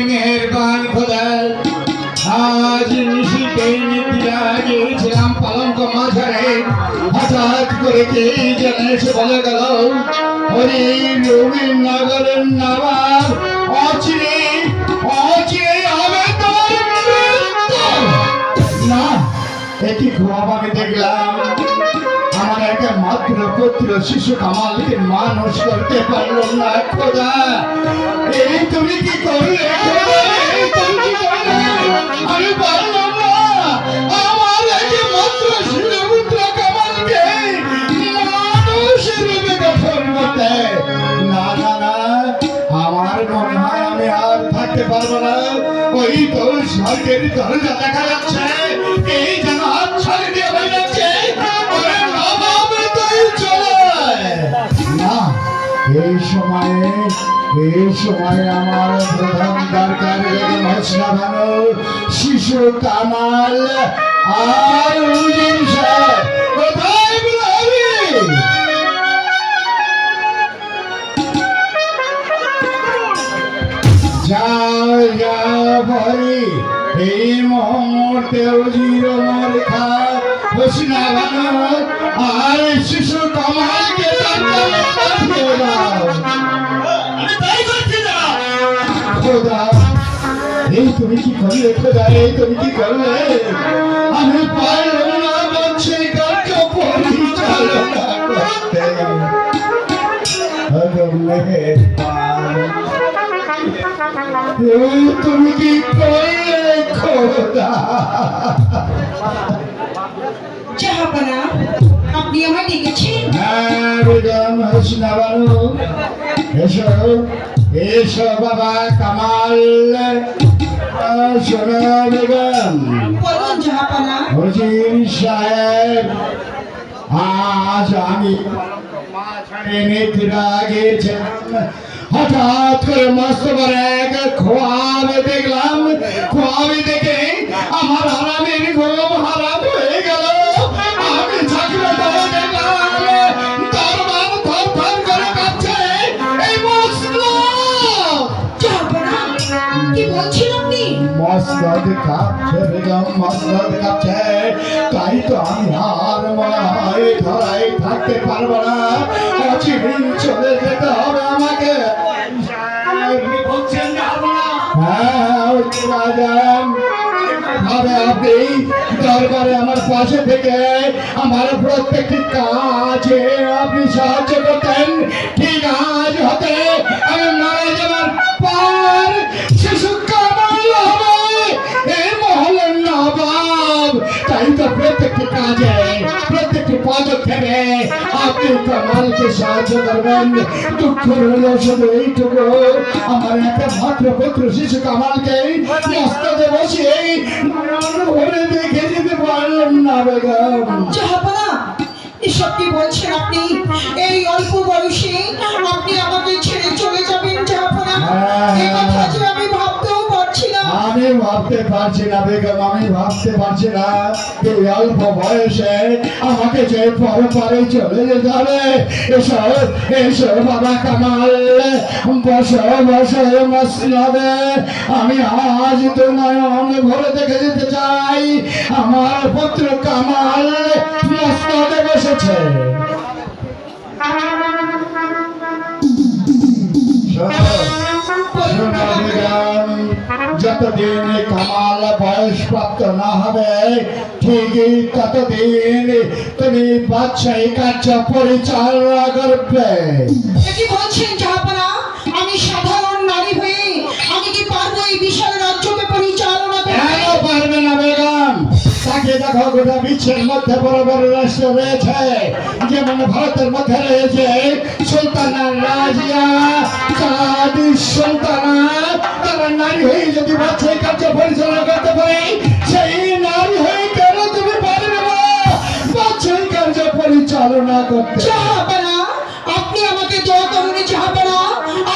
মেহেরবান খোদা, আজ নিশিতে নিদ্রা গিয়েছিলাম পালঙ্ক মাঝারে, হঠাৎ করে কে যেন এসে বলে গেল, হরি রবীন্দ্রনগরের নবাব অচিরে অচিরে হবে তোর মৃত্যু। না, একটি খুব আমি দেখলাম আমার একটা মাত্র পুত্র শিশু কামালকে মানুষ করতে পারলো না খোদা। এই তুমি কি করলে খোদা? এই তুমি কি করলে? আমি পারলাম না আমার একটা মাত্র শিশু পুত্র কামালকে মানুষের রূপে গঠন করতে। না না না, আমার মনে হয় আমি আর থাকতে পারবো না। ওই তো স্বর্গের দরজা দেখা যাচ্ছে, এই যেন হাত ছাড়ি দিয়ে হয়ে যাচ্ছে। না, এই সময়ে আমার প্রধান দরকার শিশু কামাল আর উজির সাহেব কোথায় বলবি? যাও যাও ভাই, এই মুহূর্তে উজির রেখা হোসনা বানো আর শিশু কামালকে পাঠিয়ে দাও। আমি তাই করছি না খোদা। এই তুমি কি করলে খোদা? এই তুমি কি করলে? আমি পারলাম না বলছি কার্য পরিচালনা করতে। তুমি কি করলে খোদা? আপনি আমায় ডেকেছেন? হ্যাঁ বেগম হোসনা বানু, এসো এসো বাবা কামাল। শোনো বেগম, বলুন জাহাপানা। উজির সাহেব, আজ আমি নিদ্রা গিয়েছিলাম, হঠাৎ করে মস্ত বড় এক খোয়াব দেখলাম। খোয়াব দেখে আমার হারামের ঘুম হারাম হয়ে গেল। আমি ঝাঁকড়ে ধরে দেখলাম দরবার থরথর করে কাঁপছে। এই জাহাপানা, কি বলছেন আপনি? মসনদ কাঁপছে বেগম, মসনদ কাঁপছে। তাই তো আমি আর মনে হয় ধরাই থাকতে পারবো না, অচিরে চলে যেতে হবে আমাকে। আপনি দরবারে আমার পাশে থেকে আমার প্রত্যেকটি কাজে আপনি সাহায্য করতেন। ঠিক আজ হতে আমি মারা যাবার পর শিশু কামাল হবে এই মহলের নবাব। তাই তো প্রত্যেকটি কাজে প্রত্যেকটি পদক্ষেপে আপনি কামালকে সাহায্য করবেন। দুঃখ রইল শুধু এইটুকু, আমার একটা মাত্র পুত্র শিশু কামালকে মস্তকে বসিয়ে ঘরে দেখে যেতে পারলাম না বেগম। জাহাপানা, এসব কি বলছেন আপনি? এই অল্প বয়সে আপনি আমাকে ছেড়ে চলে যাবেন জাহাপানা? এই কথা যে আমি ভাবতেও পারছি না। আমি ভাবতে পারছি না বেগম, আমি ভাবতে পারছি না এই অল্প বয়সে আমাকে যে পরে চলে যেতে হবে। এসো এসো বাবা কামাল, বসো বসো মসনদে। আমি আজ তো নয়ন ভরে দেখে যেতে চাই আমার পুত্র কামাল মসনদে বসেছে। যতদিন কামাল বয়স প্রাপ্ত না হবে ঠিকই ততদিন তুমি বাদশাহী কার্য পরিচালনা করবে। কি বলছেন জাহাপানা? আমি সাধারণ নারী হয়ে আমি কি পারবো এই বিশাল রাজ্যকে পরিচালনা করতে? কেন পারবে না বেগম? তাকে দেখো, গোটা বিশ্বের মধ্যে বড় বড় রাষ্ট্র রয়েছে, যেমন ভারতের মধ্যে রয়েছে সুলতানা রাজিয়া, চাঁদি সুলতানা। তারা নারী হয়ে যদি বাদশাহী কার্য পরিচালনা করতে পারে, সেই নারী হয়ে কেন তুমি পারবে না বাদশাহী কার্য পরিচালনা করতে? জাহাপানা, আপনি আমাকে দোয়া করুন জাহাপানা।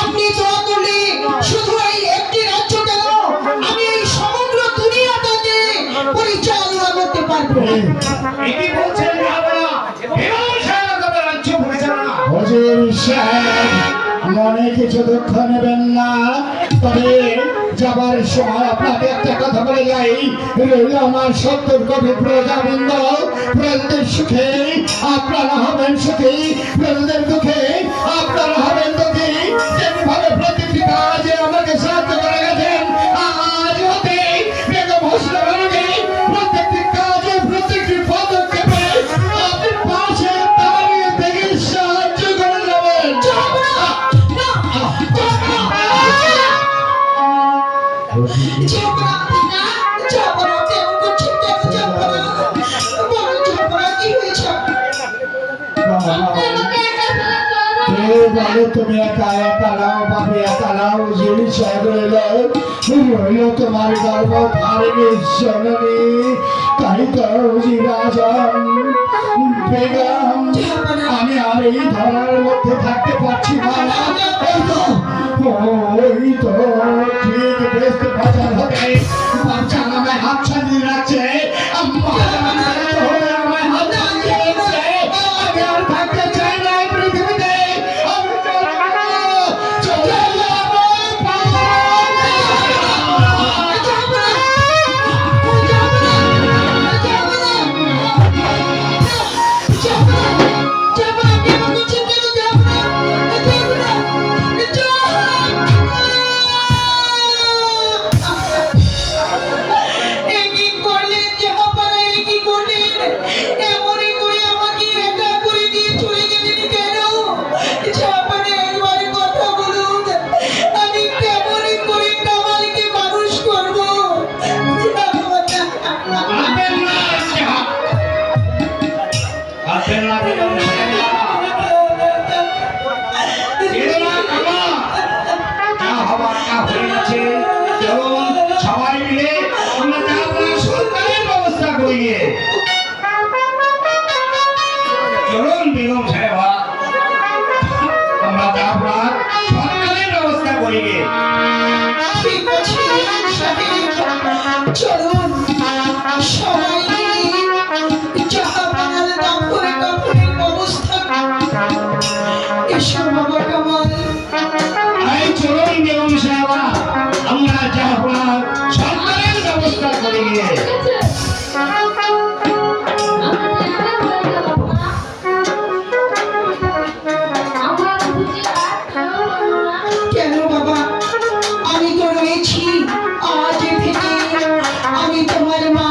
আপনি দোয়া করলে শুধু এই একটি রাজ্য কেন, আমি এই সমগ্র দুনিয়াটাকে পরিচালনা করতে পারবো। কি বলছেন জাহাপানা? এমন সারা রাজ্য পরিচালনা? হুজুর সাহেব, মনে কিছু দুঃখ নেবেন না, তবে যাবার সময় আপনাকে একটা কথা বলে যাই, রইল আমার 70 কোটি প্রজাবৃন্দ, প্রজাদের সুখে আপনারা হবেন সুখী, প্রজাদের দুঃখে আপনারা হবেন দুঃখী। যেভাবে প্রতিটি কাজে আমাকে সাহায্য করে গেছেন, আজ হতে বেগম হোসেন বেগমকে প্রত্যেকটি কাজে প্রত্যেকটি পদক্ষেপে আপনি পাশে দাঁড়িয়ে থেকে সাহায্য করে যাবেন। তুমি একা একা নাও বাপে, একা নাও যে রইল তোমার গর্ব ধারণী জননী, তাই তো রাজন বেগম আমি আর এই ধরার মধ্যে থাকতে পারছি না। ওই তো ঠিক বেশ বাজার হবে, বাচ্চা আমায় হাত ছাড়িয়ে রাখছে, আমায় হাত ছাড়িয়ে রাখছে, আমি আর থাকতে চাই না এই পৃথিবীতে। সবাই মিলে আমরা সরকারের ব্যবস্থা করি, চলুন বেগম সাহেবা, আমরা সরকারের ব্যবস্থা করি। ঠিক আছে চলুন সবাই জাহাপানার দাপরে কাপড়ের ব্যবস্থা এসো বাবা কামাল। চলুন বেগম সাহেবা, আমরা জাহাপানার সরকারের ব্যবস্থা করি। কেন বাবা, আমি তো রয়েছি, আজ থেকে আমি তোমার মা,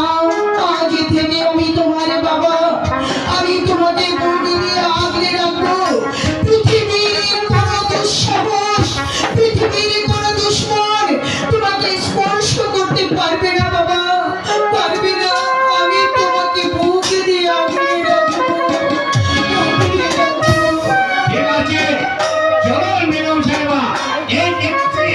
আজ থেকে আমি তোমার বাবা, আমি তোমাকে বুকে নিয়ে আগলে রাখবো। পৃথিবীর কোনো দুঃসাহস, পৃথিবীর কোনো দুশ্মন তোমাকে স্পর্শ করতে পারবে না বাবা, পারবে না। আমি তোমাকে বুকে দিয়ে আগলে রাখবো, আগলে রাখবো। ঠিক আছে চলুন বেগম সাহেবা, এই দেখছি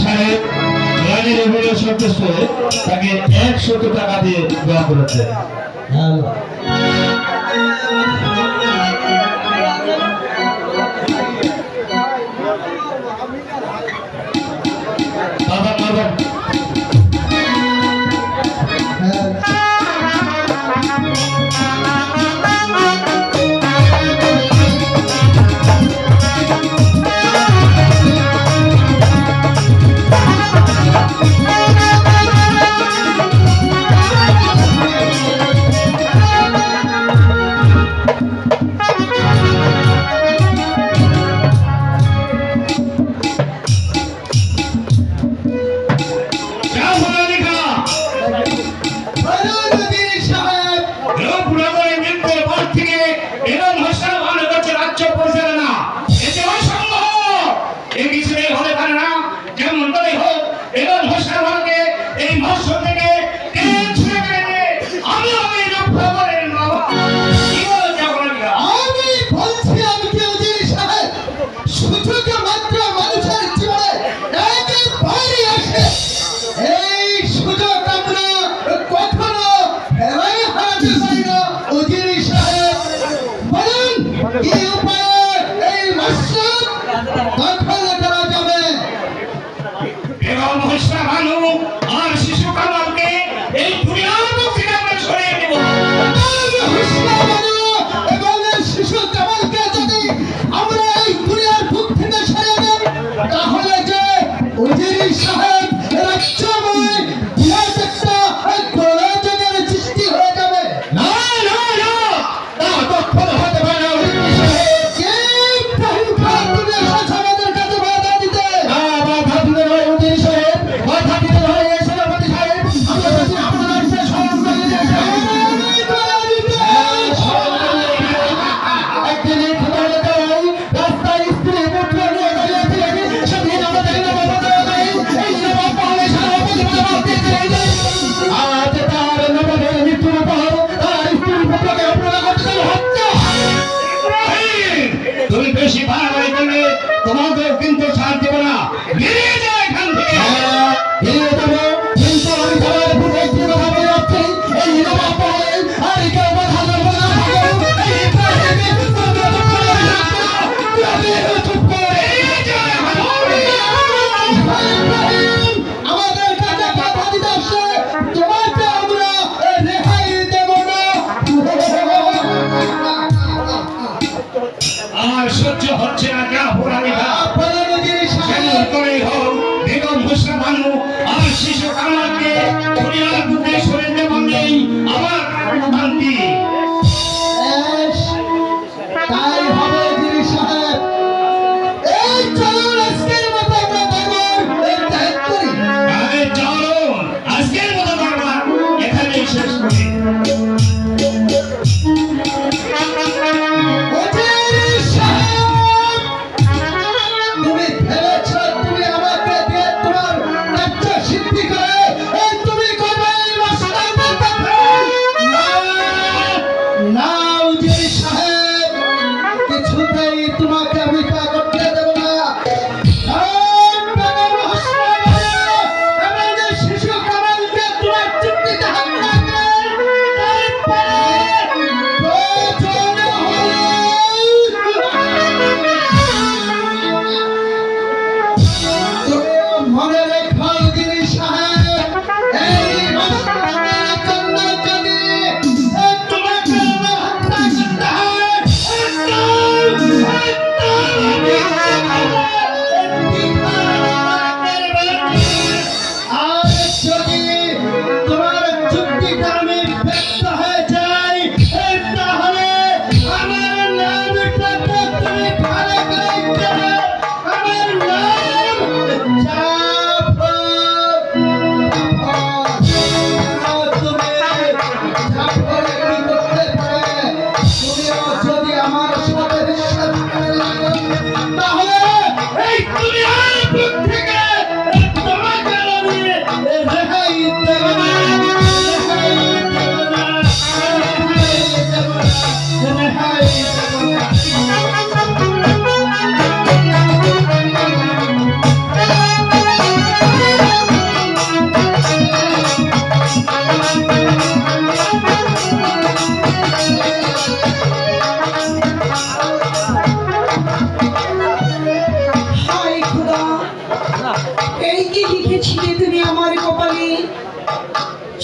সাহেব রানীর অভিনয় সন্তুষ্ট হয়ে তাকে 100 টাকা দিয়ে দেওয়া করেছে।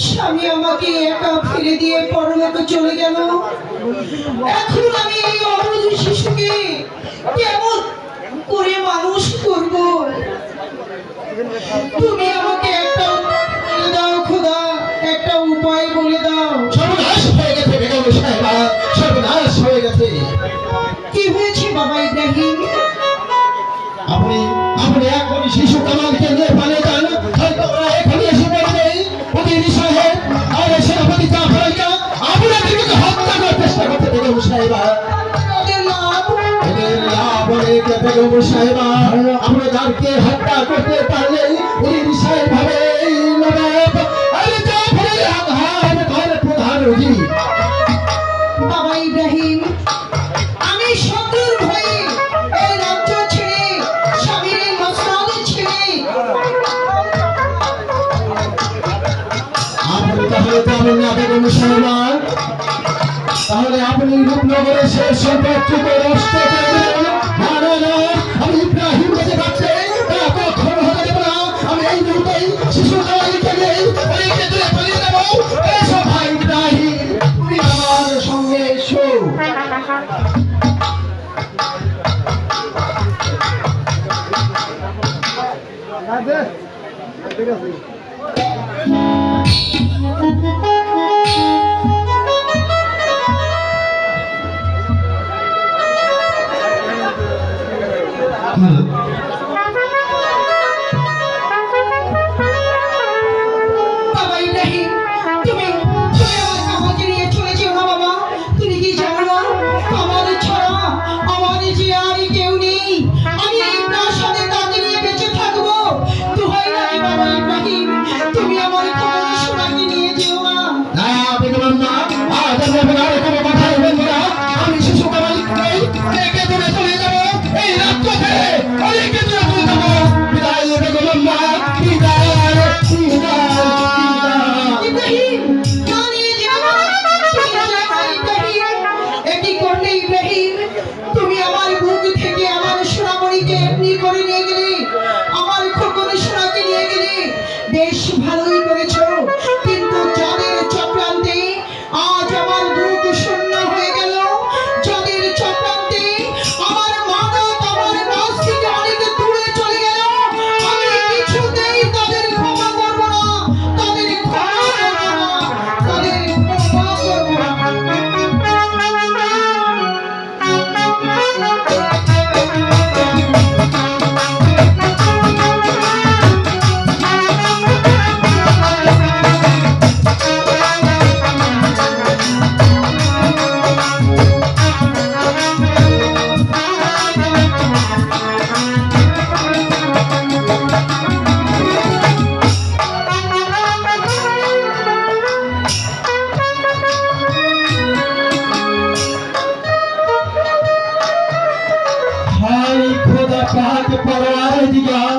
স্বামী আমাকে একা ফেলে দিয়ে পরলোকে চলে গেল। এখন আমি এই অবুঝ শিশুকে কেমন করে মানুষ করব? তুমি আমাকে একটা বলে দাও খোদা, একটা উপায় বলে দাও। সর্বনাশ হয়ে গেছে বেগম সাহেবা, সর্বনাশ হয়ে গেছে। কি হয়েছে বাবা ইব্রাহিম? আপনি আপনি এখন শিশু কামালকে নিয়ে পালিয়ে যান, হয়তো ওরা এখানে এসে পড়বে। উকিল সাহেব আর সেনাপতি জাফরাইয়া আপনাদেরকে হত্যা করার চেষ্টা করতে বেগম সাহেবা। তাদের লাভ এদের লাভ অনেক বেগম সাহেবা। আপনাদেরকে হত্যা করতে পারলে উকিল সাহেব হবে এই নবাব আর জাফরের আধার ঘর প্রধান রোগী। বাবা ইব্রাহিম, আমি শত্রুর ভয়ে এই রাজ্য ছেড়ে, স্বামীর মসনদ ছেড়ে আপনি তাহলে পাবেন না বেগম সাহেবা। তাহলে আপনি রূপনগরে শেষ সম্পর্ককে নষ্ট করে দিলেন। না না না, আমি ইব্রাহিম বেঁচে থাকতে তা কখনো হতে দেব না। আমি এই মুহূর্তেই শিশু কামালকে নিয়ে অনেককে দূরে পালিয়ে যাব। এসো ভাই ইব্রাহিম, তুমি আমার সঙ্গে এসো। বাবা ইব্রাহিম, তুমি তুমি আমার কামাকে নিয়ে চলে যেও না বাবা। তুমি কি জানো না, আমার ছাড়া আমার যে আর কেউ নেই। আমি এই প্রাসাদে তাকে নিয়ে বেঁচে থাকবো। দোহাই লাগে বাবা ইব্রাহিম, তুমি আমার খবর শোনাকে নিয়ে যেও না। না বেগম মা, আজ আমি আর কোনো কথা বলবো না। আমি শিশু কামালকে রেখে দূরে চলে যাব। এই রাজ্য ছেড়ে অনেকে দূরে চলে যাব। বিদায় বেগম মা, বিদায় বিদায়। ইব্রাহিম, না নিয়ে যেও না। তুমি যেও না ইব্রাহিম। এটি করলে ইব্রাহিম, তুমি আমার বুক থেকে আমার সোনামণিকে এমনি করে নিয়ে গেলে, আমার খোকন সোনাকে নিয়ে গেলে। বেশ ভালোই করেছো, কিন্তু যাদের চক্রান্তে আজ আমার বুক শূন্য হয়ে গেল, যাদের চক্রান্তে আমার মানত আমার কাছ থেকে অনেক দূরে চলে গেল, আমি কিছুতেই তাদের ক্ষমা করবো না, তাদের ক্ষমা করবো না, তাদের ক্ষমা করবো না। হাই খোদা পাক পরওয়ারদিগার,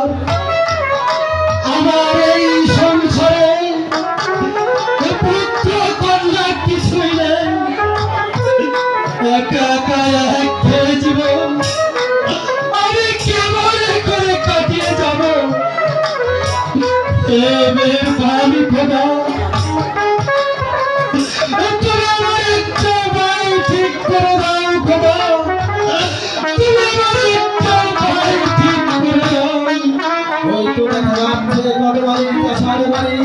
আমার এই সংসারে পুত্র কন্যা কিছুই নেই। একা একা একঘেয়ে জীবন আমি কেমন করে কাটিয়ে যাব। এ মেহরবানি খোদা, তুমি আমার একটা বাড়ি ঠিক করে দাও খোদা। তুমি আমার একটা বাড়ি ঠিক করে দাও। ওই তো দেখা যাচ্ছে কত বাড়ি চাষার বাড়ি,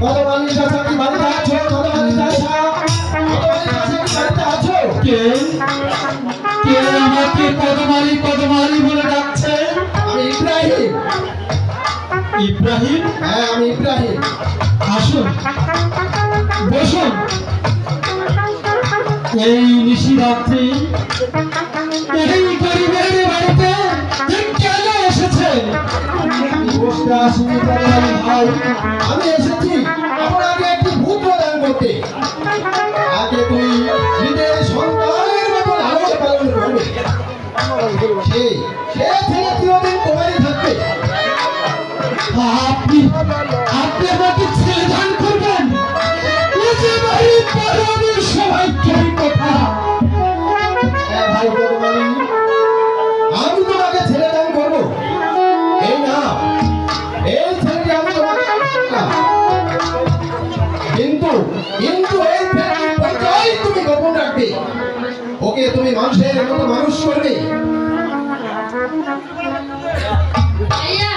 কত বাড়ি চাষা কি বাড়িতে আছো? কত বাড়ি চাষা, কত বাড়ি চাষা কি বাড়িতে আছো? কে কে আমাকে কত বাড়ি বলে ডাকছে? আমি ইব্রাহিম। ইব্রাহিম? হ্যাঁ আমি ইব্রাহিম। আসুন বসুন। এই নিশিরাত্রি এই গরিবের বাড়িতে কেন এসেছে? বসতে আসিনি ভাই, আমি এসেছি আপনাকে একটি ভূত প্রদান করতে। আগে তুই নিজের সন্তানের মতো লালন পালন করবে, সে সে ছেলে চিরদিন তোমারই থাকবে। আপনি আপনি আমাকে ছেলে দান করবেন? এ যে বাড়ির পরম সৌভাগ্যের কথা। হ্যাঁ ভাই বদমালি, আমি তোমাকে ছেলে দান করবো। এই না, এই ছেলেটি আমি তোমাকে দিলাম। কিন্তু এই পরিচয় তুমি গোপন রাখবে। ওকে তুমি মানুষের মতো মানুষ করবে। ভাইয়া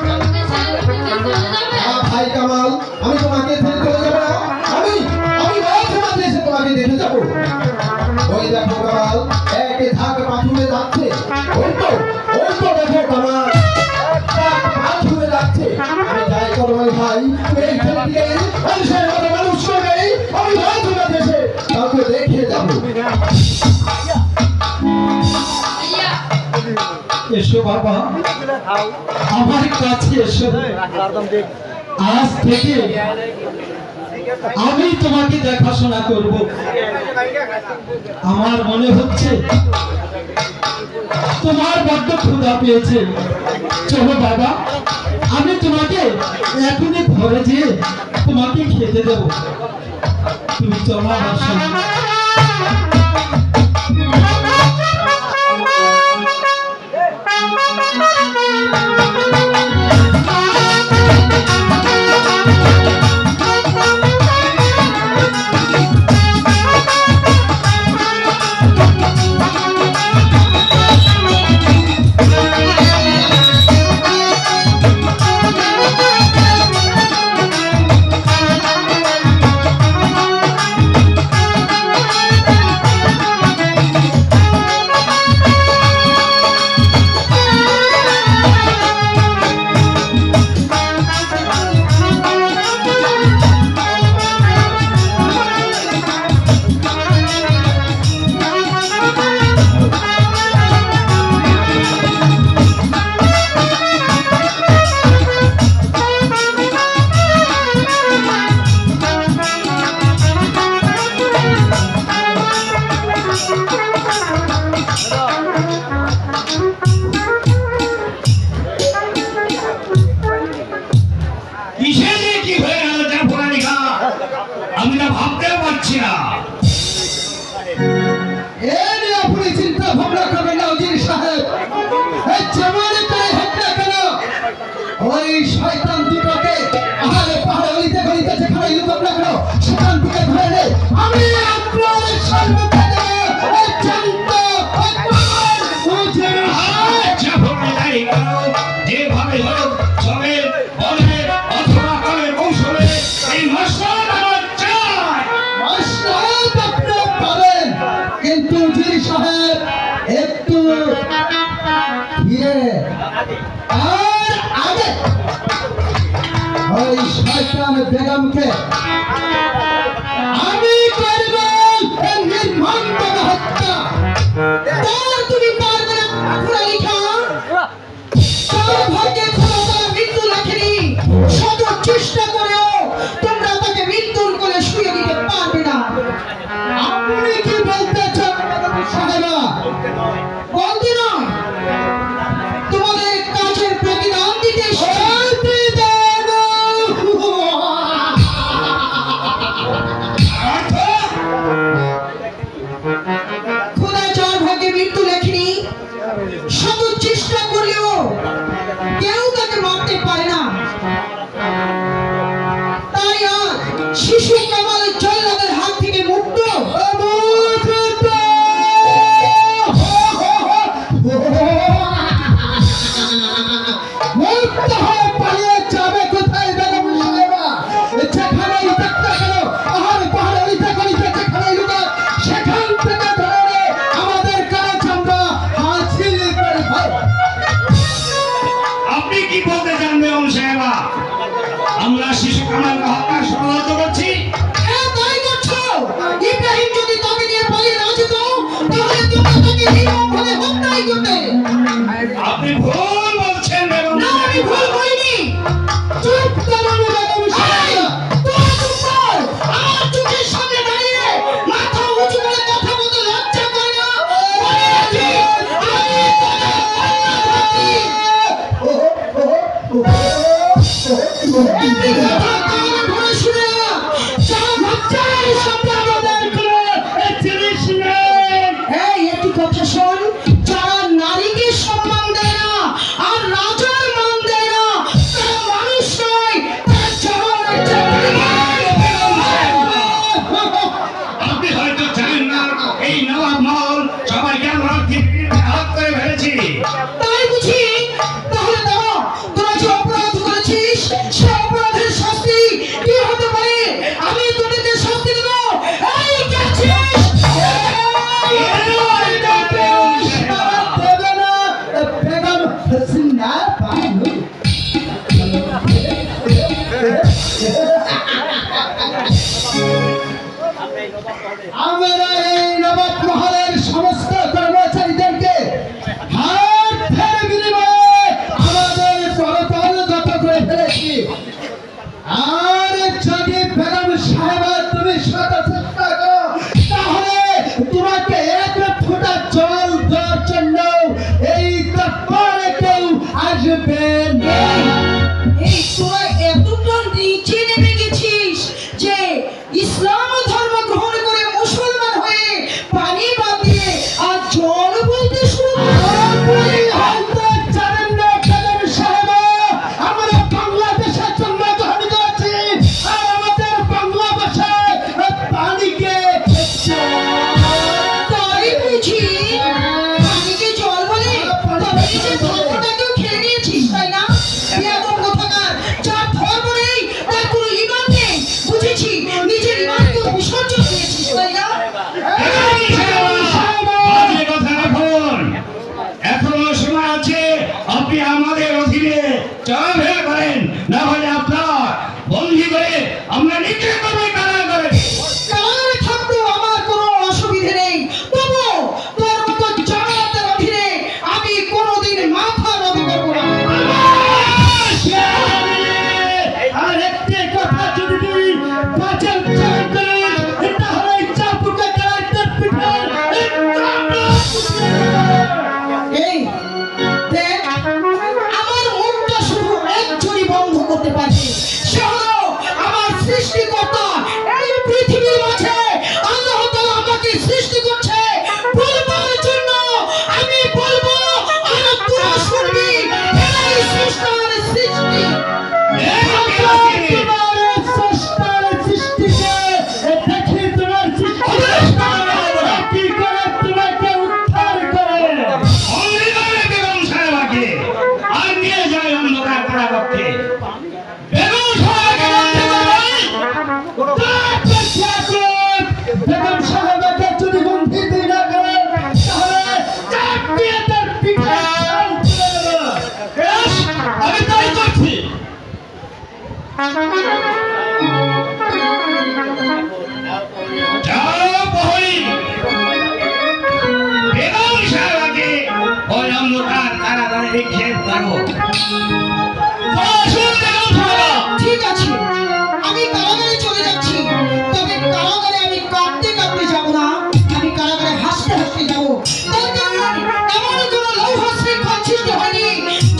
আমাকে ছেড়ে দিতে চলে যাবে? ভাই কামাল, আমি তোমাকে ছেড়ে চলে যাবো না। আমি আমি তোমাকে এসে তোমাকে দেখে যাবো। ওই দেখো কামাল, একে ধাক পাথুরে যাচ্ছে। ওই তো দেখো কামাল, পাথুরে যাচ্ছে। আমি যাই করো ভাই, তুমি এই ছেলেটিকে মানুষের মতো মানুষ করবে। আমি ভাই তোমাকে এসে কাউকে দেখে যাবো। ভাইয়া এসো বাবা, আমার কাছে এসো। আজ থেকে আমি তোমাকে দেখাশোনা করব। আমার মনে হচ্ছে তোমার বড্ড ক্ষুধা পেয়েছে। চলো বাবা, আমি তোমাকে এখনই ঘরে যেয়ে তোমাকে খেতে দেবো। তুমি চলো আমার সঙ্গে। কিসের যে কি হয়ে গেল জাফরানিকা, আমি না ভাবতেও পারছি না। এই নিয়ে আপনি চিন্তা ভাবনা করবেন না উজির সাহেব। এই যেমনই করে হোক না কেন, ওই শয়তান দুটোকে পাহাড়ে অলিতে গলিতে যেখানে লুকোক না কেন, সেখান থেকে ধরে এনে আমি আপনার সম্মুখে দেব। এই জ্যান্ত, এই পাগল উজির সাহেব। জাফরানিকা যেভাবে হোক চলে বলে অথবা করে কৌশলে এই মশলা আমার চাই। মাস্টার আপনি পাবেন, কিন্তু উজির সাহেব একটু ধীরে আর আগে। ওই শয়তান বেগমকে আমি করব এই নির্মমভাবে হত্যা। তার তুমি পারবে না পুরালিখা। তার ভাগ্যে খোদা তার মৃত্যু লেখেনি। শত চেষ্টা করেও তোমরা তাকে মৃত্যুর কোলে শুয়ে দিতে পারবে না। আপনি কি বলতে চান বেগম সাহেবা? বলতে নয়, তোমাদের কাজের প্রতিদান দিতে এসেছি। খোদা যার ভাগ্যে মৃত্যু লেখেনি, শত চেষ্টা করলেও কেউ তাকে মারতে পারে না। তাই আজ শিশু কামালের জল্লাদের হাত থেকে মুক্ত মুক্ত হয়ে পালিয়ে যাবে কোথায় বেগম সাহেবা? যেখানেই দেখতে গেল পাহাড়ে অলিতে গলিতে যেখানেই লুকাক, সেখান থেকে ধরে আমাদের কাজ আমরা হাসিল করব। আপনি কি বলতে চান বেগম সাহেবা? আমরা শিশু কামালকে হত্যার ষড়যন্ত্র করছি? হ্যাঁ, তাই করছো। ইব্রাহিম যদি তাকে নিয়ে পালিয়ে না যেত, তাহলে তোমরা তাকে নির্মমভাবে হত্যাই করতে। আপনি ভুল বলছেন বেগম না, আমি সাহেবা। ভুল বলিনি। চুপ করুন বেগম এই, সাহেবা। তোরা চুপ কর। আমার চোখের সামনে দাঁড়িয়ে মাথা উঁচু করে কথা বলতে লজ্জা করে না? মনে রাখিস, আমি তোদের কন্যাপতি। এই কথা কানে ধরে শুনে না। যারা ভাবছে এই সামনে আমাদের কোনো জিনিস নেই। এই, একটি কথা শোন। যারা নারীকে সম্মান দেয় না আর রাজার মান দেয় না, আমরা এই নবাব মহলের সমস্ত কর্মচারীদেরকে হাত ধরে বিনিময়ে আমাদের করতলগত করে ফেলেছি। আর যদি বেগম সাহেবা তুমি সতর্ক থাকো, তাহলে তোমাকে এক ফোঁটা জল দেওয়ার জন্য এই দরবারে কেউ আসবে না। এই তোরা এতটা নিচে নেমে গেছিস যে ইসলাম ধর্ম গ্রহণ করে মুসলমান হয়ে পানি বাদ দিয়ে আর জল বলতে শুরু আপনি হয়তো জানেন না বেগম সাহেবা, আমরা বাংলাদেশের জন্য গ্রহণ করেছি আর আমাদের বাংলা ভাষায় পানিকে তাই বুঝি পানিকে জল বলে? তবে এই যে ধর্মটাকেও খেয়ে নিয়েছিস, তাই না? বেয়াদব কোথাকার, যার ধর্ম নেই, তার কোনো ঈমান নেই। বুঝেছি, নিজের ঈমানকে বিসর্জন দিয়েছিস, তাই না? বাজে কথা রাখুন। এখনো সময় আছে, আপনি আমাদের অধীনে চলাফেরা করেন, না হলে আপনার বন্দি করে আমরা নিচে করবে কারাগারে। কারাগারে থাকতেও আমার কোনো অসুবিধে নেই, তবু তোর মতো জামাতের অধীনে আমি কোনোদিন মাথা নত করবো না। আর একটি কথা যদি তুই বাঁচার চেষ্টা করিস, তাহলে চাপুকে গাড়িতে পিঠার এই দেখ, আমার মুখটা শুধু একজনই বন্ধ করতে পারছে, সে হলো আমার সৃষ্টিকর্তা। এই পৃথিবীর মাঝে আল্লাহ তাআলা আমাকে সৃষ্টি করছে বলবার জন্য। আমি বলবো আর তোরা শুনবি, এরাই স্রষ্টার সৃষ্টি। তোমার স্রষ্টার সৃষ্টিকে দেখি, তোমার সৃষ্টিকর্তা কি করে তোমাকে উদ্ধার করে। বন্দি করে বেগম সাহেবাকে আর নিয়ে যায় অন্ধকার কারাগারে। বেগম সাহেবাকে বেগম সাহেবাকে যদি বন্ধিত না করেন, তাহলে চাপ দিয়ে তার পিঠে ছাল তুলে দেব। বেশ, আমি তাই করছি। যাও প্রহরী, বেগম সাহেবাকে ওই অন্ধকার কারাগারে নিক্ষেপ করো। আসুন বেগম সাহেবা। ঠিক আছে, আমি কারাগারে চলে যাচ্ছি। তবে কারাগারে আমি কাঁদতে কাঁদতে যাব না, আমি কারাগারে হাসতে হাসতে যাব। তার কারণ এমন কোনো লৌহ শৃঙ্খল সৃষ্টি হয়নি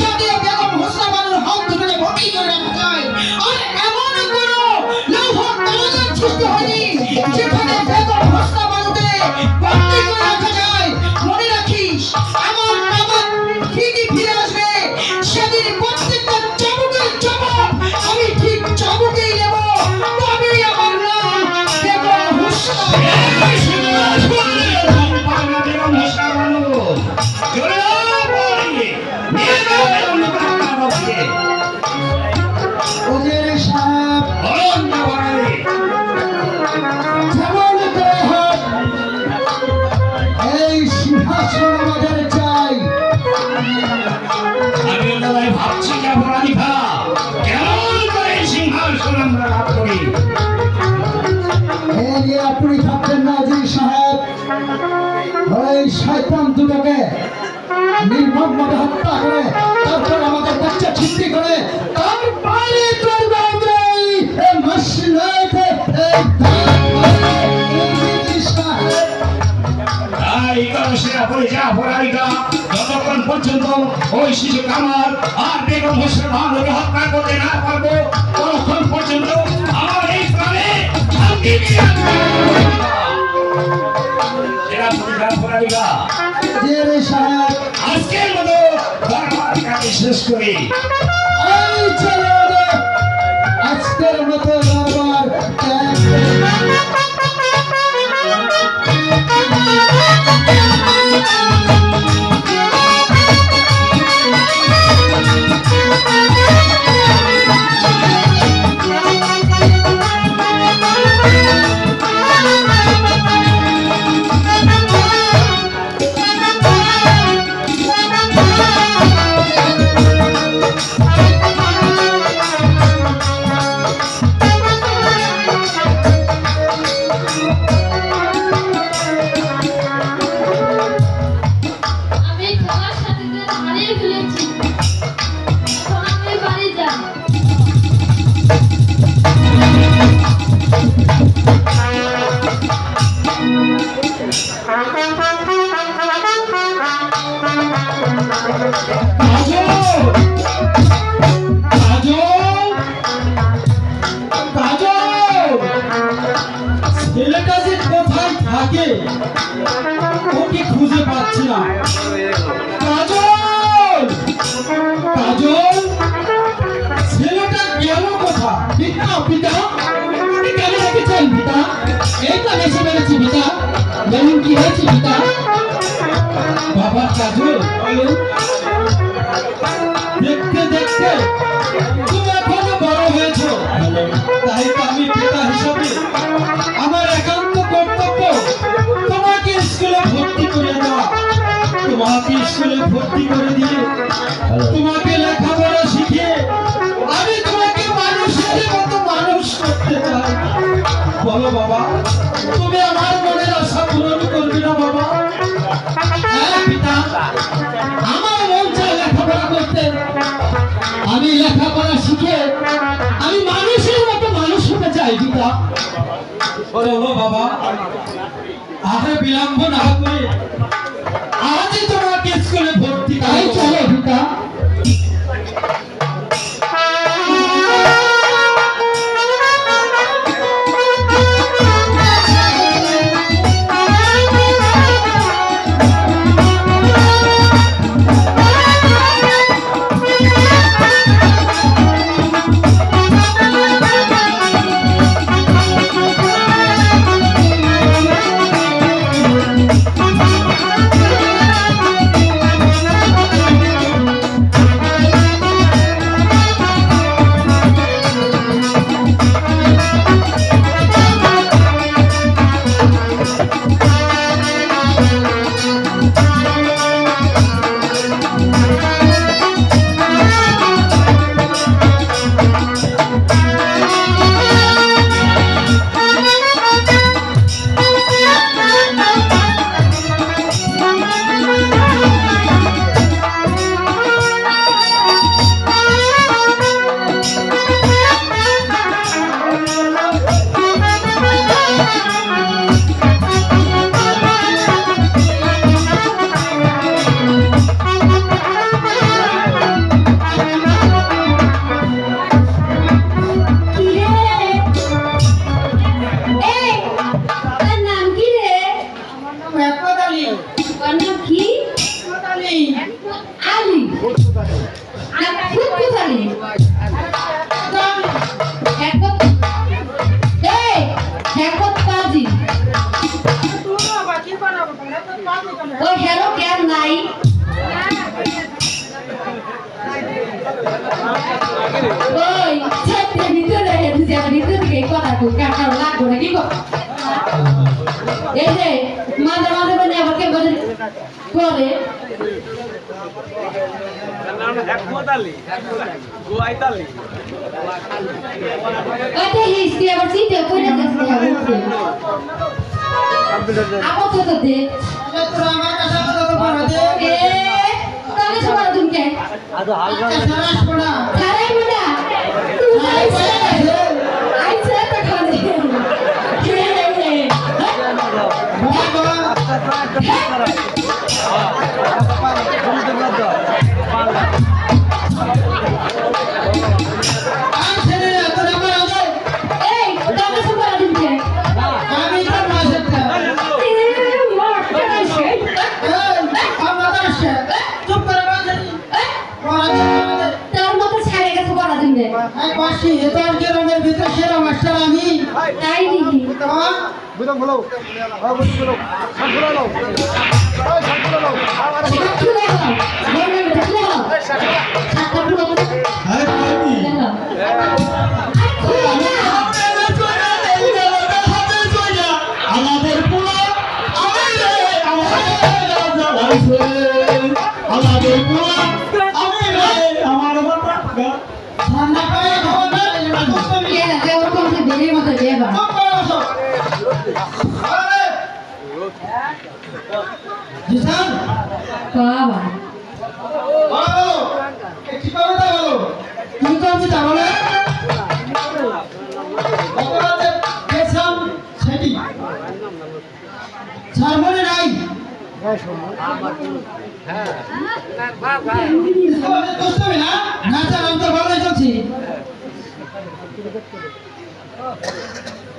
যাতে বেগম হোসনা বানুর হাত ধরে বন্দী করে রাখা যায়। আর এমন কোনো লৌহ কারাগার সৃষ্টি হয়নি যেখানে বেগম হোসনা বানুকে বন্দী করে রাখা যায়। মনে রাখিস, আমার বাবা ঠিকই ফিরে আসবে। সেদিন প্রত্যেকটা চাবুকের জবাব আমি ঠিক চাবুকেই নেব। তবে আমার নাম বেগম হোসনা। এই সুন্দর সুন্দর পাগলা বেগম হোসনা বানু। চলে যাও প্রহরী, নিয়ে যাও অন্ধকার কারাগারে। ওদের সাহেব বলুন না প্রহরী। যেমন করে হোক এই সিংহাসন আমাদের চাই। আমি ওটাই ভাবছি যে অপরাধীরা কেমন করে এই সিংহাসন আমরা লাভ করি। এ নিয়ে আপনি থাকবেন না জি সাহেব। ওই শয়তান দুটোকে নির্মমভাবে হত্যা করে, তারপর আমাদের বাচ্চা ছিনতাই করে, তারপরে করবে এই মসজিদে এই সাহেব। তাই সেরা বলে যা অপরাধীরা যতক্ষণ পর্যন্ত ওই শিশু কামাল আর বেগম হোসেন বানুকে হত্যা করতে না পারবো, ততক্ষণ পর্যন্ত আমার এই প্রাণে শান্তি নিয়ে আসবে। সেরা বলে যা অপরাধীরা জি রে সাহেব, আজকের মতো দরবার কাজে শেষ করি। এই চলো রে, আজকের মতো দরবার ত্যাগ Thank you. ছেলেটা যে কোথায় থাকে ওকে খুঁজে পাচ্ছি না। কাজল, কাজল, ছেলেটা গেল কোথায়? পিতা, পিতা, আপনি কেন রেখেছেন পিতা? এই তো এসে পেরেছি পিতা। বলুন কি হয়েছে পিতা? বাবা কাজল, বলুন। দেখতে দেখতে তুমি এখনো বড় হয়েছো, তাই তো আমি পিতা হিসাবে আমার একান্ত কর্তব্য তোমাকে স্কুলে ভর্তি করে দেওয়া। তোমাকে স্কুলে ভর্তি করে দিয়ে তোমাকে লেখাপড়া শিখিয়ে আমি তোমাকে মানুষের মতো মানুষ করতে চাই। বলো বাবা, তুমি আমার মনের আশা পূরণ করবে না বাবা? হ্যাঁ পিতা, আমার মন চায় লেখাপড়া করতে। আমি লেখাপড়া শিখে আমি মানুষের মতো মানুষ হতে চাই পিতা। চলো বাবা, আর বিলম্ব না করে আজই তোমাকে স্কুলে ভর্তি করাই। চলো পিতা। মাঝে মাঝে মানে আবার কে বলে করে ওইটা হিস্ট্রি আবার চিন্তা করে যাচ্ছে আপা তো দে তোরা আমার কাছে তো পড়া দে তাহলে সবার দিনকে আজ হালকা সারাস পড়া সারাই পড়া তুই আইছে তো খালি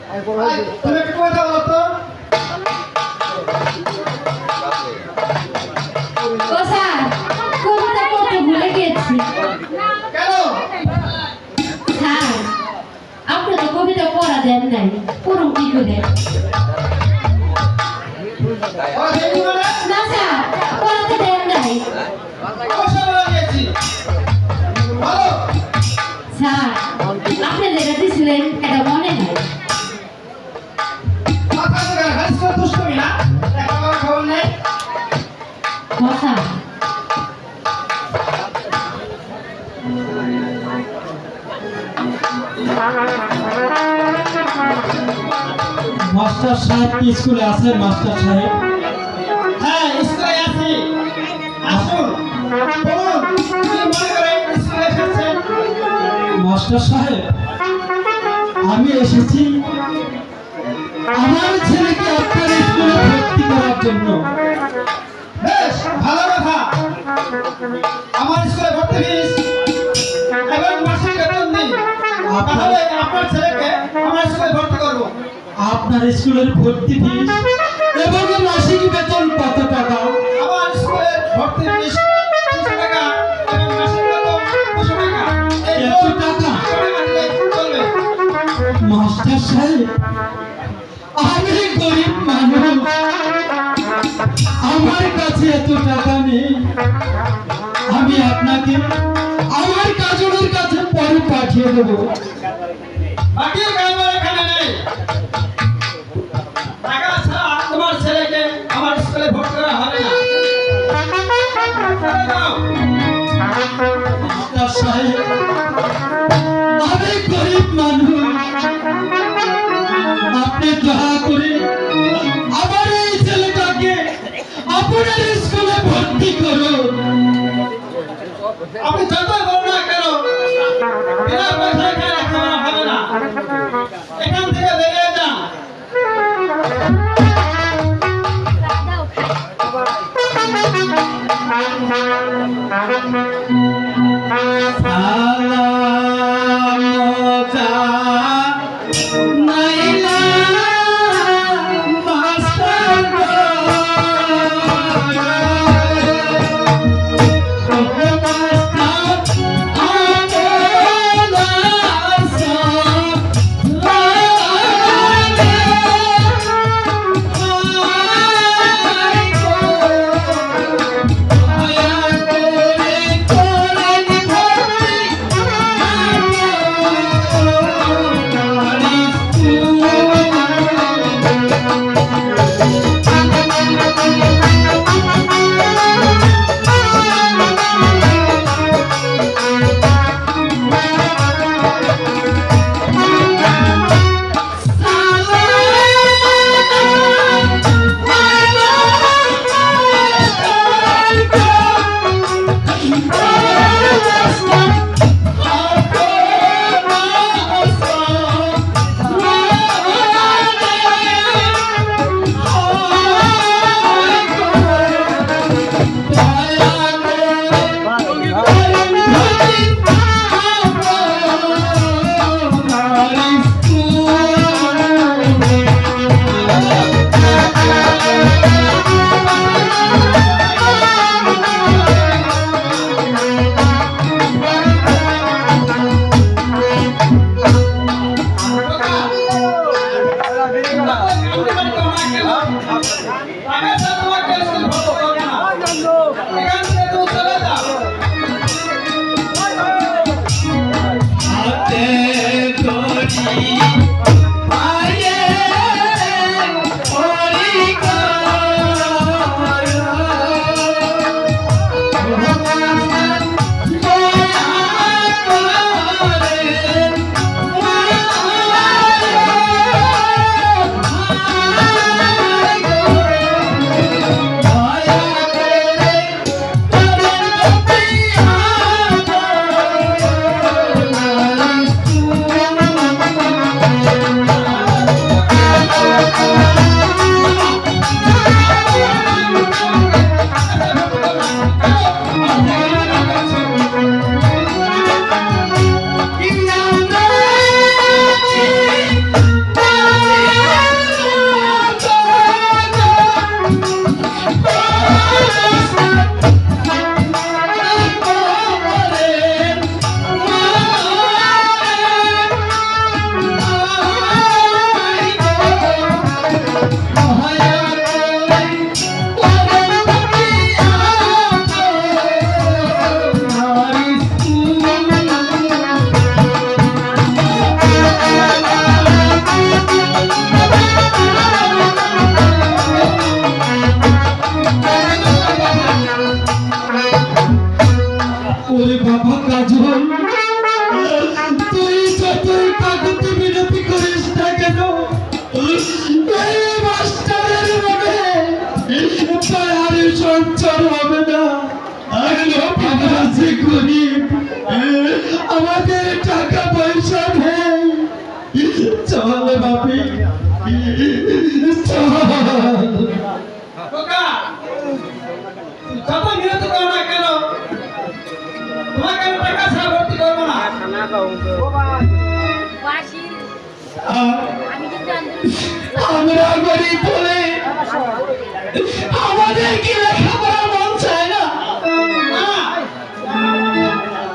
তুমি একটু কথা বলো তো। ও স্যার কবিতা পড়তে ভুলে গেছি কেন? স্যার আপনি তো কবিতা পড়া দেন নাই পড়ুন কি করে ওরা দেখি মানে? না স্যার পড়াতে দেন নাই অবশ্যই বলে দিয়েছি। ভালো। স্যার আপনি যেটা দিছিলেন এটা মনে নাই মাথা থেকে হাইস করে দুষ্টুমি না? দেখা করার খবর নেই। ও স্যার মাস্টার সাহেব কি স্কুলে আছেন মাস্টার সাহেব? হ্যাঁ, স্কুলে আছি। আসুন। বলুন, কি মনে করে স্কুলে এসেছেন? মাস্টার সাহেব আমি এসেছি আমার ছেলেকে আপনার স্কুলে ভর্তি করার জন্য। বেশ, ভালো কথা। আমার স্কুলে ভর্তি ফিস এবং মাসিক বেতন দিন। তাহলে আপনার ছেলেকে আমার স্কুলে ভর্তি করবো। আপনার স্কুলের ভর্তি ফিস এবং মাসিক বেতন কত টাকা? আমার স্কুলের ভর্তি ফিস 300 টাকা এবং মাসিক বেতন 200 টাকা। এই এত মোট টাকা? 800 টাকা দিলে চলবে। মাস্টার সাহেব আমি গরিব মানুষ, আমার কাছে এত টাকা নেই। আমি আপনাকে আমার কাজলের কাছে পরে পাঠিয়ে দেবো। বাকির কারবার এখানে নেই। টাকা ছাড়া তোমার ছেলেকে আমার স্কুলে ভর্তি করা হবে না। চলে যাও। মাস্টার সাহেব আমি গরিব মানুষ, আপনি দয়া করে আমার এই ছেলেটাকে আপনার স্কুলে ভর্তি করুন। আপনি যতই বলুন না কেন, বিনা পয়সায় এখানে লেখাপড়া হবে না। এখান থেকে বেরিয়ে যান। চল বাপি চল। খোকা, যত বিরত করো না কেন, তোমাকে আমি টাকা ছাড়া ভর্তি করবো না। আমরা গরিব বলে আমাদের কি লেখাপড়ার মন চায় না? না,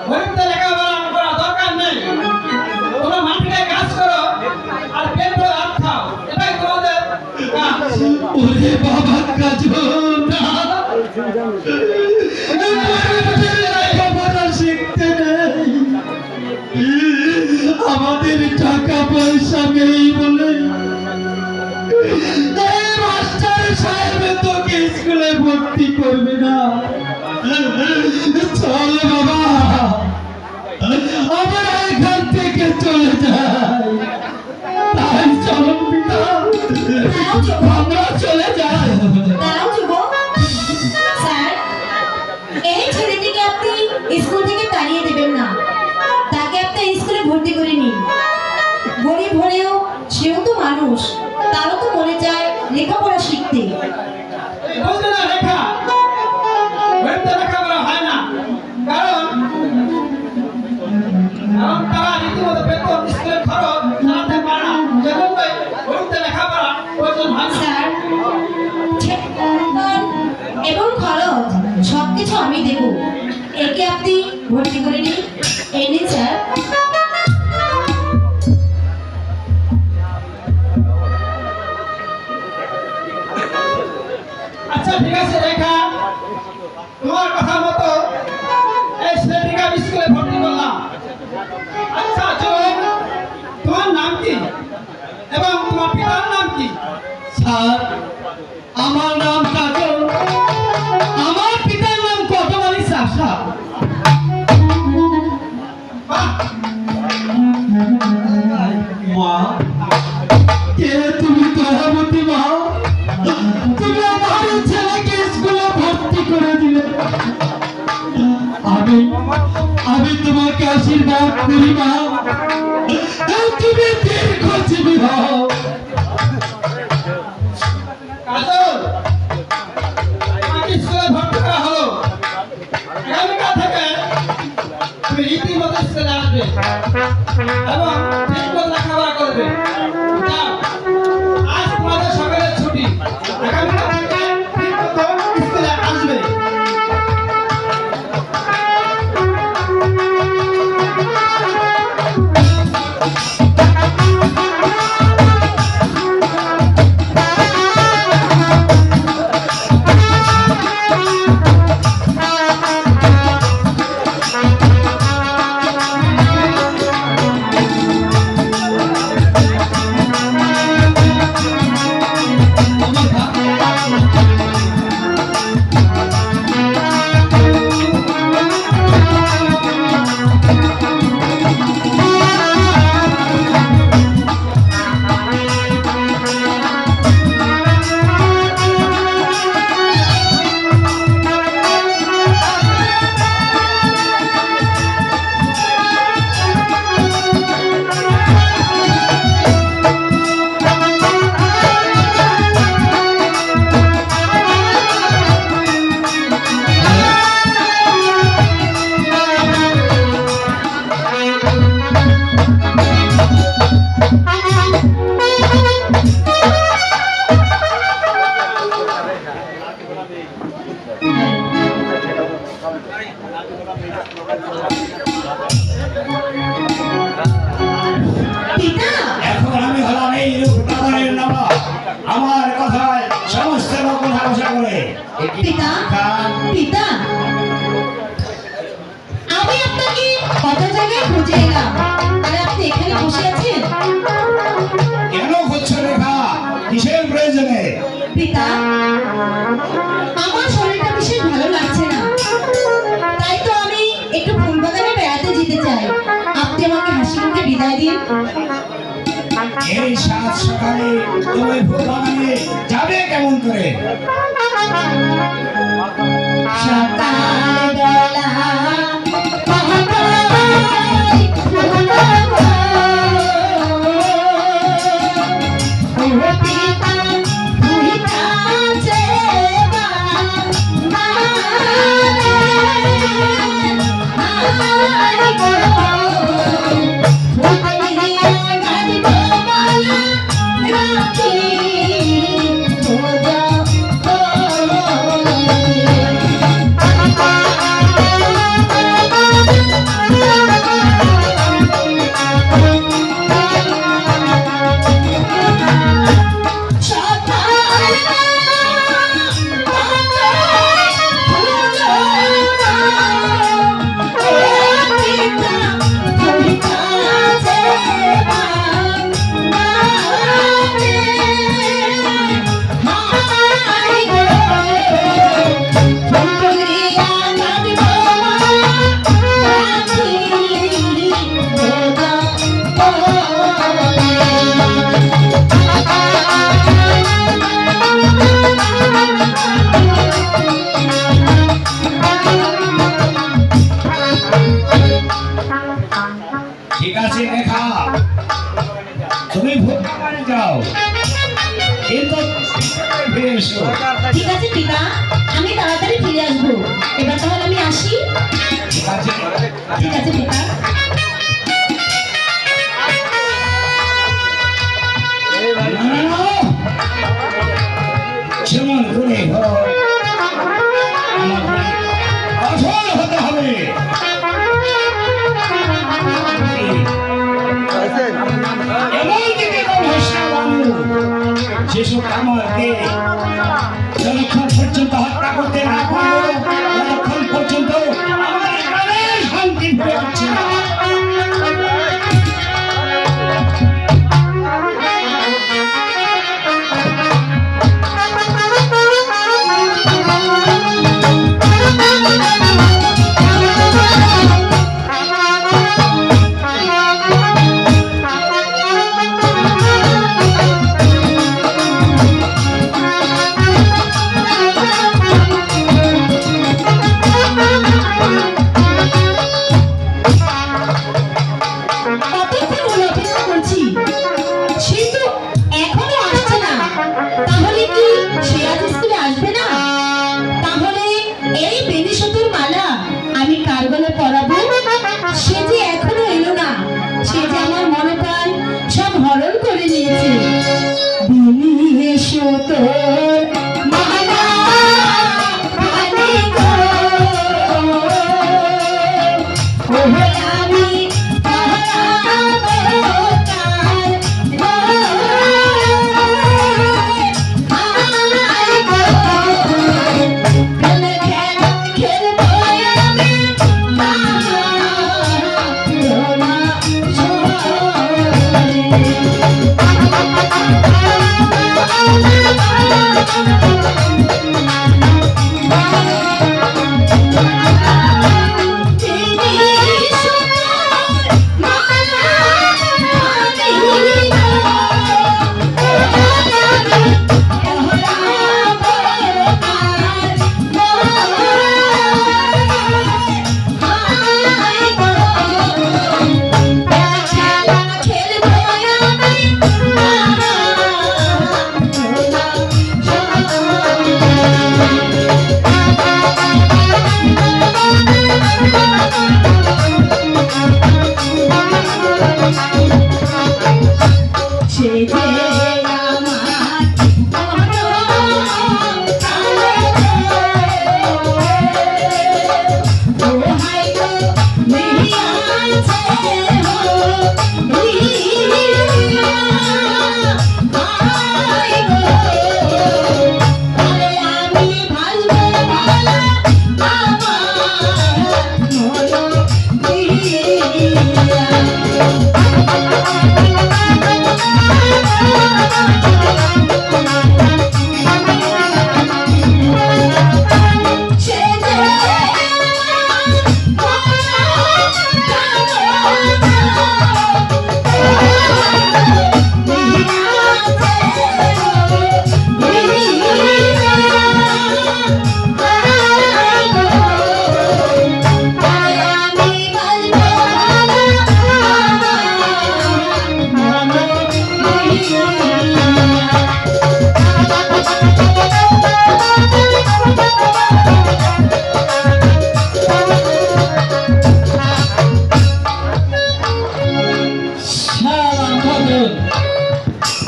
গরিবদের লেখাপড়া করার দরকার নেই। তোমরা মাটিতে কাজ করো আর পেট ভরে ভাত খাও, এটাই তোমাদের কাজ। ওরে বাবা কাজল না, গরিবদের লেখাপড়া শিখতে নেই। আমাদের টাকা পয়সা নেই বলে এই মাস্টার সাহেব তোকে স্কুলে ভর্তি করবে না। চল বাবা, আমরা এখান থেকে চলে যাই। তাই চলো পিতা, আমরা চলে যাই। দাঁড়াও যুবক। স্যার, এই ছেলেটিকে আপনি স্কুল থেকে তাড়িয়ে দেবেন না, তাকে আপনার স্কুলে ভর্তি করে নিন। গরিব হলেও সেও তো মানুষ, তারও তো মনে চায় লেখাপড়া শিখতে। এই বুঝলে না রেখা, গরিবদের লেখাপড়া হয় না, কারণ তারা রীতিমতো বেতন স্কুলের খরচ চালাতে পারে না, সেজন্যই গরিবদের লেখাপড়া প্রয়োজন হয় না। স্যার, বেতন এবং খরচ সবকিছু আমি দেব, একে আপনি ভর্তি করে নিন। এই নিন স্যার। আচ্ছা ঠিক আছে রেখা, তোমার কথা মতো এই ছেলেটিকে আমি স্কুলে ভর্তি করলাম। আচ্ছা চলো, তোমার নাম কি এবং তোমার পিতার নাম কি? স্যার, আমার নাম কাজল, আমার পিতার নাম কটমালি চাষা। বাহ, মা, কে তুমি? দয়াবতী মা, তুমি আমার ছেলেকে স্কুলে ভর্তি করে দিলে। আমি তোমাকে আশীর্বাদ করি মা, তুমি দীর্ঘজীবী হও। কাজল, তোমাকে স্কুলে ভর্তি করা হলো। আগামীকাল থেকে তুমি রীতিমতো স্কুলে আসবে এবং ঠিকমতো লেখাপড়া করবে। যাও, আজ তোমাদের সকলের ছুটি। আগামীকাল থেকে ঠিকমতো স্কুলে আসবে। এখন আমি হলাম এই রূপ দাদনের নামা, আমার কথায় সমস্ত লোক ভাষা করে। পিতা, পিতা, আমি আপনাকে কত জায়গায় খুঁজে এলাম, আর আপনি এখানে বসে আছেন। কেন করছো রেখা? কিসের প্রয়োজনে? পিতা, আমার শরীরটা বিশেষ ভালো লাগছে না, তাই তো আমি একটু ফুলবাগানে বেড়াতে যেতে চাই। আপনি আমাকে হাসি মুখে বিদায় দিন। এই সাত সকালে তুমি ফুল বাগানে যাবে কেমন করে? সকালবেলা পাতায় ফুল তুমি ভোক্তা বাড়ি যাও, কিন্তু ফিরে এসো। ঠিক আছে পিতা, আমি তাড়াতাড়ি ফিরে আসবো। এবার তাহলে আমি আসি। ঠিক আছে? ঠিক আছে পিতা। যেমন করে হোক আমাকে অচল হতে হবে। এমন দিকে রহস্য বানু, যেসব আমাকে যতক্ষণ পর্যন্ত হত্যা করতে না পারবো, ততক্ষণ পর্যন্ত আমার প্রাণের শান্তি ফিরে আসছে না। কতক্ষণ হলো অপেক্ষা করছি, সে তো এখনো আসছে না। তাহলে কি সে আজ স্কুলে আসবে না? তাহলে এই বেনি সুতোর মালা আমি কার গলে পরাবো? সে যে এখনো এলো না, সে যে আমার মনোপ্রাণ সব হরণ করে নিয়েছে। বেনি সুতোর মালা আমি গো, ওহে আমি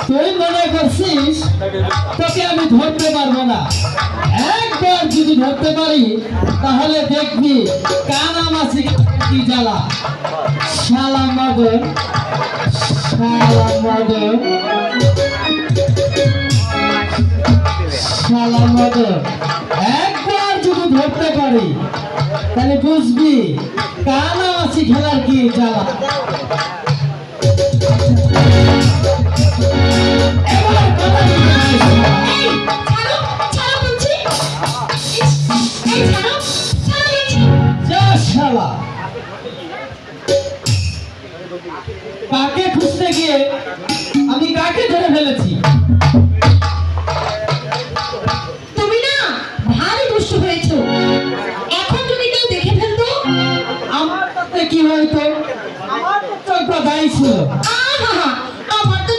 তুই মনে করছিস তোকে আমি ধরতে পারবো না? একবার যদি ধরতে পারি তাহলে দেখবি কানা মাছি কি জ্বালা। শালা মদন, শালা মদন, শালা মদন, একবার যদি ধরতে পারি তাহলে বুঝবি কানা মাছি খেলার কি জ্বালা। কাকে খুঁজতে গিয়ে আমি কাকে ধরে ফেলেছি? তুমি না ভারী দুষ্টু হয়েছো। এখন যদি কেউ দেখে ফেলতো, আমার তাতে কি হয়তো? আমার তো চোখটা দায়ী ছিল। আহা, আমার তো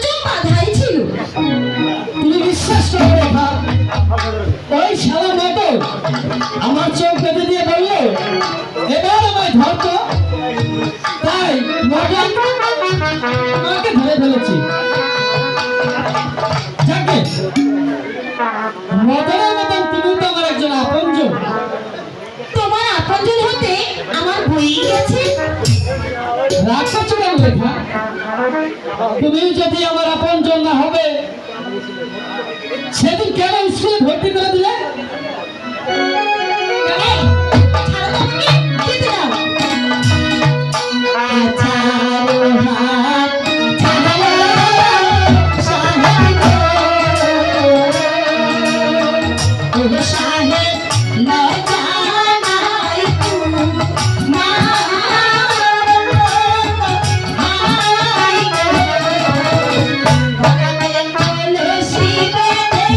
ওই শালা মতো আমার চোখ বেঁধে দিয়ে বললো এবার আমায় ধরতো, তাই মডার্ন আমাকে ধরে ফেলেছি। যাকে মডার্নের মতন তুমি তো আমার একজন আপনজন। তোমার আপনজন হতে আমার বই গেছে। রাগ করছো কেন লেখা? তুমি যদি আমার আপনজন না হবে সেদিন কেন স্কুলে ভর্তি করে দিলে? এই, ছাড়ো তো আমাকে, যেতে দাও। ছাড়ো হাত, ছাড়ো সাহেব গো। ও সাহেব লজ্জা নাই তোমার, হাই গো। গলাতে কলসি বেঁধে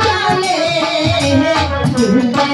জলে ডুবে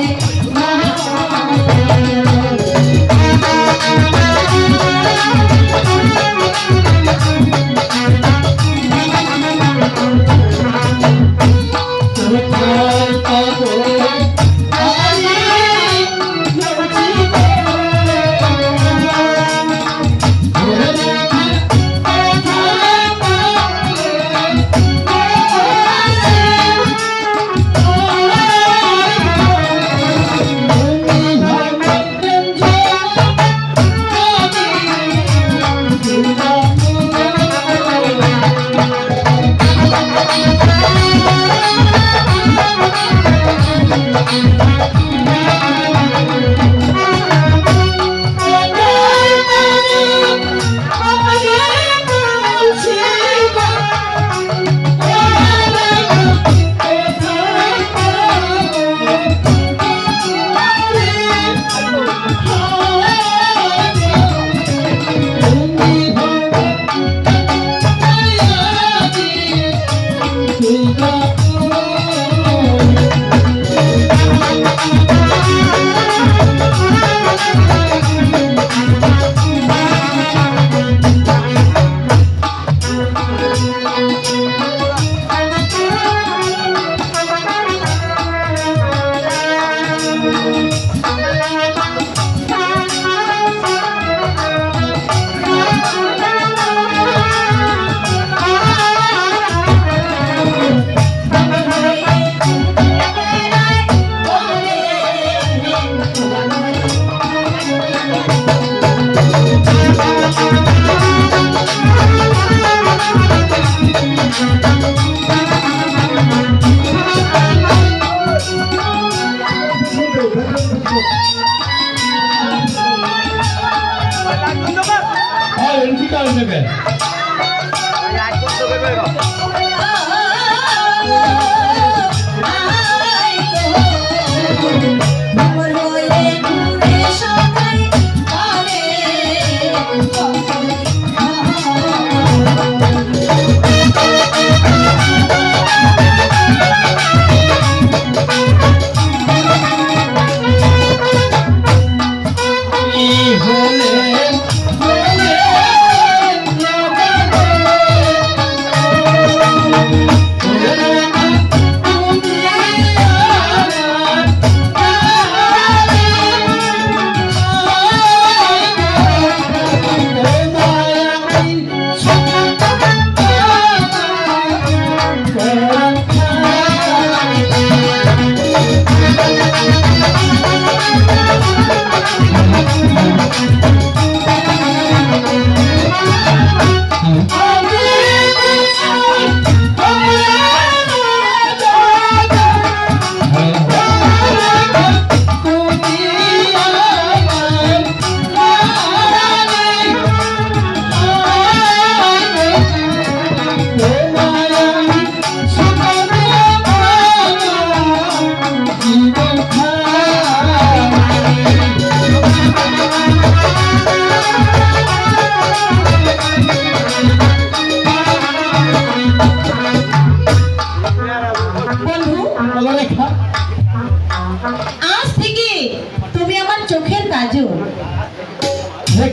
নেবে।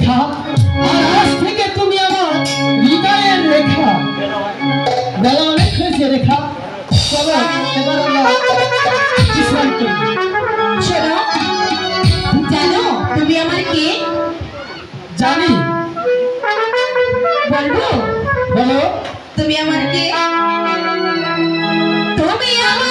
রেখা আর আজ থেকে তুমি আমার হৃদয়ের রেখা। বেলা অনেক হয়েছে রেখা, চলো এবার আমরা বিশ্রাম করি। শোনো, জানো তুমি আমার কে? জানি, বলবো? বলো। তুমি আমার কে? তুমি আমার